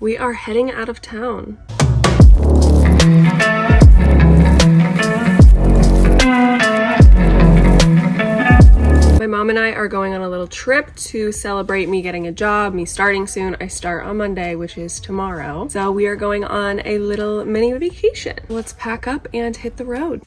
We are heading out of town. My mom and I are going on a little trip to celebrate me getting a job, me starting soon. I start on Monday, which is tomorrow. So we are going on a little mini vacation. Let's pack up and hit the road.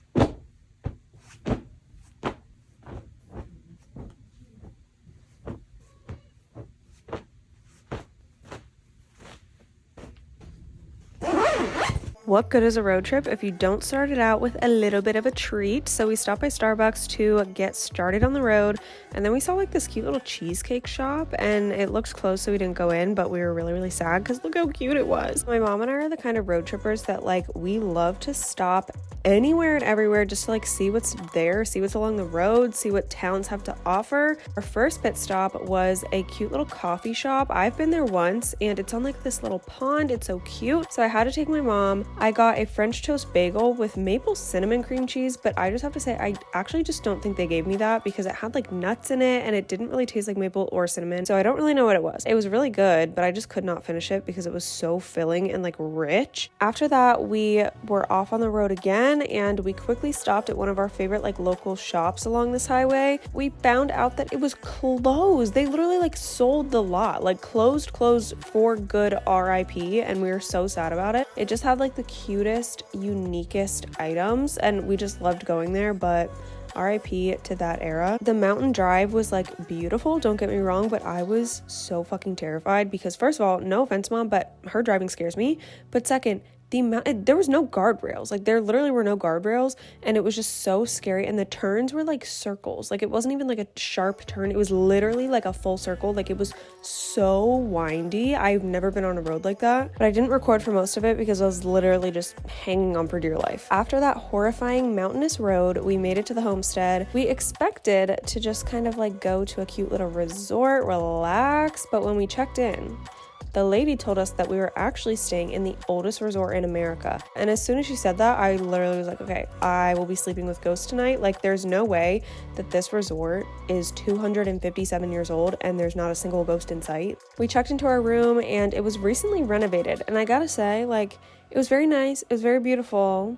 What good is a road trip if you don't start it out with a little bit of a treat? So we stopped by Starbucks to get started on the road, and then we saw like this cute little cheesecake shop, and it looked closed so we didn't go in, but we were really sad because look how cute it was. My mom and I are the kind of road trippers that like we love to stop anywhere and everywhere just to like see what's there, see what's along the road, see what towns have to offer. Our first pit stop was a cute little coffee shop. I've been there once and it's on like this little pond. It's so cute. So I had to take my mom. I got a French toast bagel with maple cinnamon cream cheese, but I just have to say I actually just don't think they gave me that because it had like nuts in it and it didn't really taste like maple or cinnamon. So I don't really know what it was. It was really good, but I just could not finish it because it was so filling and like rich. After that, we were off on the road again and we quickly stopped at one of our favorite like local shops along this highway. We found out that it was closed. They literally like sold the lot, like closed for good, RIP, and we were so sad about it. It just had like the cutest, uniquest items and we just loved going there, but RIP to that era. The mountain drive was like beautiful, don't get me wrong, but I was so fucking terrified because first of all, no offense mom, but her driving scares me, but second, there was no guardrails. Like there literally were no guardrails and it was just so scary, and the turns were like circles. Like it wasn't even like a sharp turn, it was literally like a full circle. Like it was so windy. I've never been on a road like that, but I didn't record for most of it because I was literally just hanging on for dear life. After that horrifying mountainous road, we made it to the homestead. We expected to just kind of like go to a cute little resort, relax, but when we checked in, the lady told us that we were actually staying in the oldest resort in America. And as soon as she said that, I literally was like, okay, I will be sleeping with ghosts tonight. Like there's no way that this resort is 257 years old and there's not a single ghost in sight. We checked into our room and it was recently renovated. And I gotta say, like, it was very nice. It was very beautiful,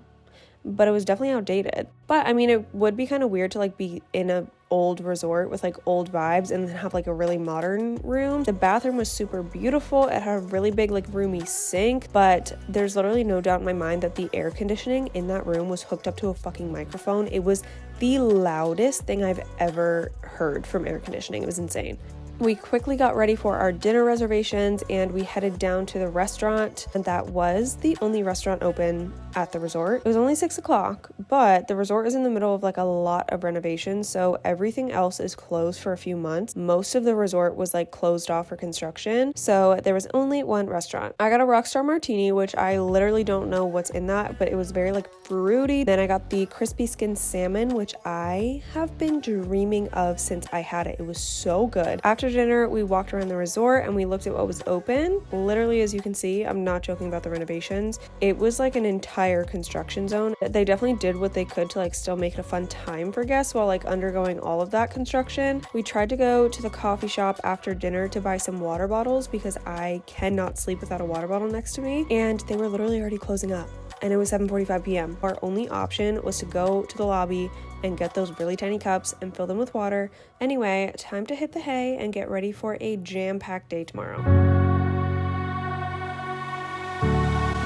but it was definitely outdated. But I mean, it would be kind of weird to like be in a old resort with like old vibes and then have like a really modern room. The bathroom was super beautiful. It had a really big like roomy sink, but there's literally no doubt in my mind that the air conditioning in that room was hooked up to a fucking microphone. It was the loudest thing I've ever heard from air conditioning. It was insane. We quickly got ready for our dinner reservations and we headed down to the restaurant, and that was the only restaurant open at the resort. It was only 6 o'clock, but the resort is in the middle of like a lot of renovations, so everything else is closed for a few months. Most of the resort was like closed off for construction, so there was only one restaurant. I got a Rockstar Martini, which I literally don't know what's in that, but it was very like fruity. Then I got the crispy skin salmon, which I have been dreaming of since I had it. It was so good. After dinner, we walked around the resort and we looked at what was open. Literally, as you can see, I'm not joking about the renovations. It was like an entire construction zone. They definitely did what they could to like still make it a fun time for guests while like undergoing all of that construction. We tried to go to the coffee shop after dinner to buy some water bottles because I cannot sleep without a water bottle next to me, and they were literally already closing up. And it was 7:45 p.m. Our only option was to go to the lobby and get those really tiny cups and fill them with water. Anyway, time to hit the hay and get ready for a jam-packed day tomorrow.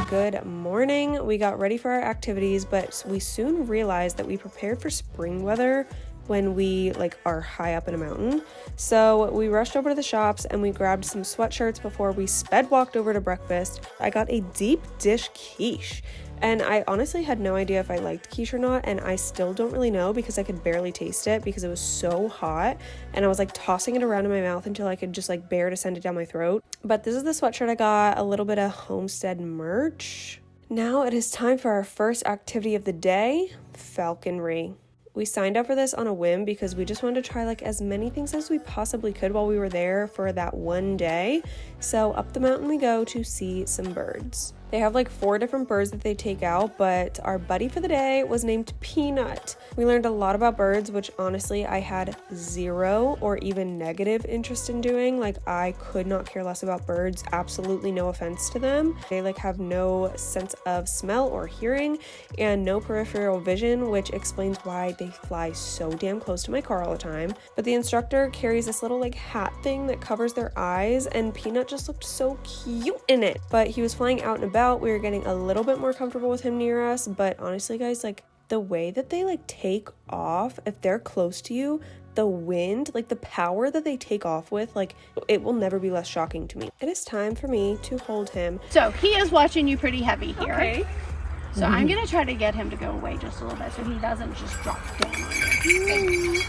Good morning. We got ready for our activities, but we soon realized that we prepared for spring weather when we like are high up in a mountain. So we rushed over to the shops and we grabbed some sweatshirts before we sped walked over to breakfast. I got a deep dish quiche. And I honestly had no idea if I liked quiche or not, and I still don't really know because I could barely taste it because it was so hot, and I was like tossing it around in my mouth until I could just like bear to send it down my throat. But this is the sweatshirt I got, a little bit of Homestead merch. Now it is time for our first activity of the day, falconry. We signed up for this on a whim because we just wanted to try like as many things as we possibly could while we were there for that one day. So up the mountain we go to see some birds. They have like 4 different birds that they take out, but our buddy for the day was named Peanut. We learned a lot about birds, which honestly I had zero or even negative interest in doing. Like, I could not care less about birds, absolutely no offense to them. They like have no sense of smell or hearing and no peripheral vision, which explains why they fly so damn close to my car all the time. But the instructor carries this little like hat thing that covers their eyes, and Peanut just looked so cute in it. But he was flying out and about. We were getting a little bit more comfortable with him near us, but honestly guys, like the way that they like take off, if they're close to you, the wind, like the power that they take off with, like it will never be less shocking to me. It is time for me to hold him. So he is watching you pretty heavy here. Okay. So I'm gonna try to get him to go away just a little bit so he doesn't just drop down on you.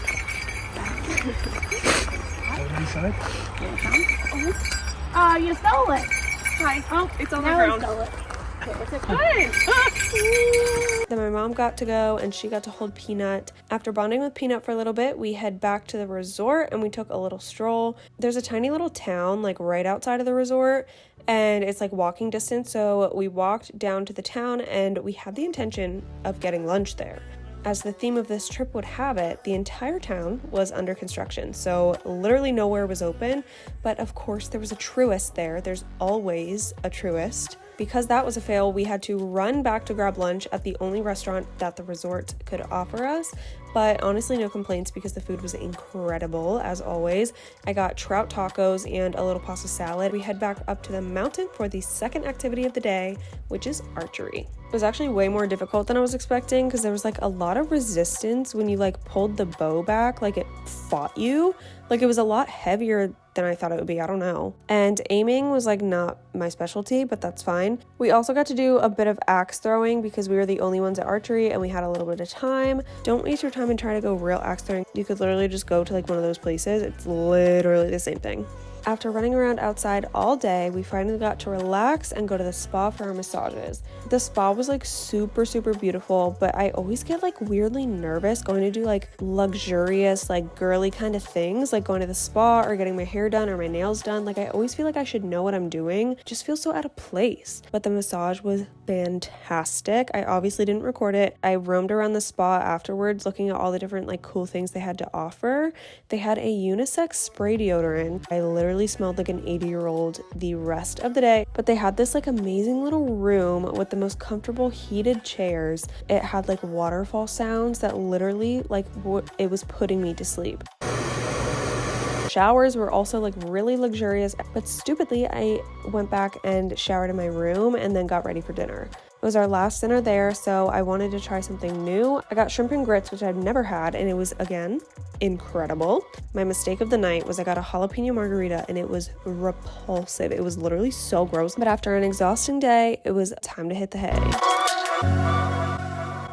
Inside? Here it comes. Oh, you stole it. Hi. Oh, it's on the Now ground. he stole it. Okay, it's okay. Then my mom got to go and she got to hold Peanut. After bonding with Peanut for a little bit, we head back to the resort and we took a little stroll. There's a tiny little town like right outside of the resort, and it's like walking distance. So we walked down to the town and we had the intention of getting lunch there. As the theme of this trip would have it, the entire town was under construction, so literally nowhere was open, but of course there was a truist there. There's always a truist. Because that was a fail, we had to run back to grab lunch at the only restaurant that the resort could offer us. But honestly, no complaints because the food was incredible, as always. I got trout tacos and a little pasta salad. We head back up to the mountain for the second activity of the day, which is archery. It was actually way more difficult than I was expecting because there was like a lot of resistance when you like pulled the bow back, like it fought you. Like it was a lot heavier than I thought it would be, I don't know. And aiming was like not my specialty, but that's fine. We also got to do a bit of axe throwing because we were the only ones at archery and we had a little bit of time. Don't waste your time and try to go real axe throwing. You could literally just go to like one of those places. It's literally the same thing. After running around outside all day, we finally got to relax and go to the spa for our massages. The spa was like super beautiful, but I always get like weirdly nervous going to do like luxurious, like girly kind of things, like going to the spa or getting my hair done or my nails done. Like I always feel like I should know what I'm doing. It just feels so out of place. But the massage was fantastic. I obviously didn't record it. I roamed around the spa afterwards looking at all the different like cool things they had to offer. They had a unisex spray deodorant. I literally smelled like an 80-year-old the rest of the day, but they had this like amazing little room with the most comfortable heated chairs. It had like waterfall sounds that literally like it was putting me to sleep. Showers were also like really luxurious, but stupidly I went back and showered in my room and then got ready for dinner. It was our last dinner there, so I wanted to try something new. I got shrimp and grits, which I've never had, and it was, again, incredible. My mistake of the night was I got a jalapeno margarita, and it was repulsive. It was literally so gross, but after an exhausting day, it was time to hit the hay.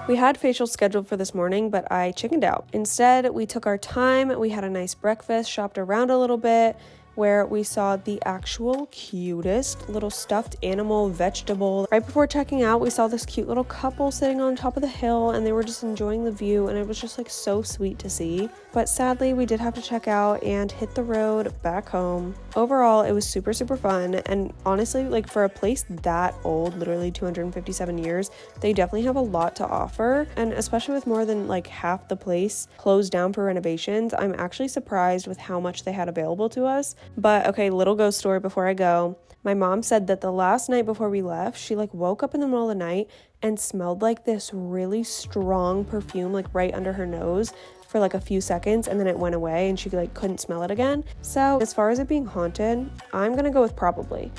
We had facials scheduled for this morning, but I chickened out. Instead, we took our time, we had a nice breakfast, shopped around a little bit, where we saw the actual cutest little stuffed animal vegetable. Right before checking out, we saw this cute little couple sitting on top of the hill and they were just enjoying the view, and it was just like so sweet to see. But sadly, we did have to check out and hit the road back home. Overall, it was super fun, and honestly, like for a place that old, literally 257 years, they definitely have a lot to offer, and especially with more than like half the place closed down for renovations, I'm actually surprised with how much they had available to us. But okay, little ghost story before I go. My mom said that the last night before we left, she like woke up in the middle of the night and smelled like this really strong perfume like right under her nose for like a few seconds, and then it went away and she like couldn't smell it again. So as far as it being haunted, I'm gonna go with probably.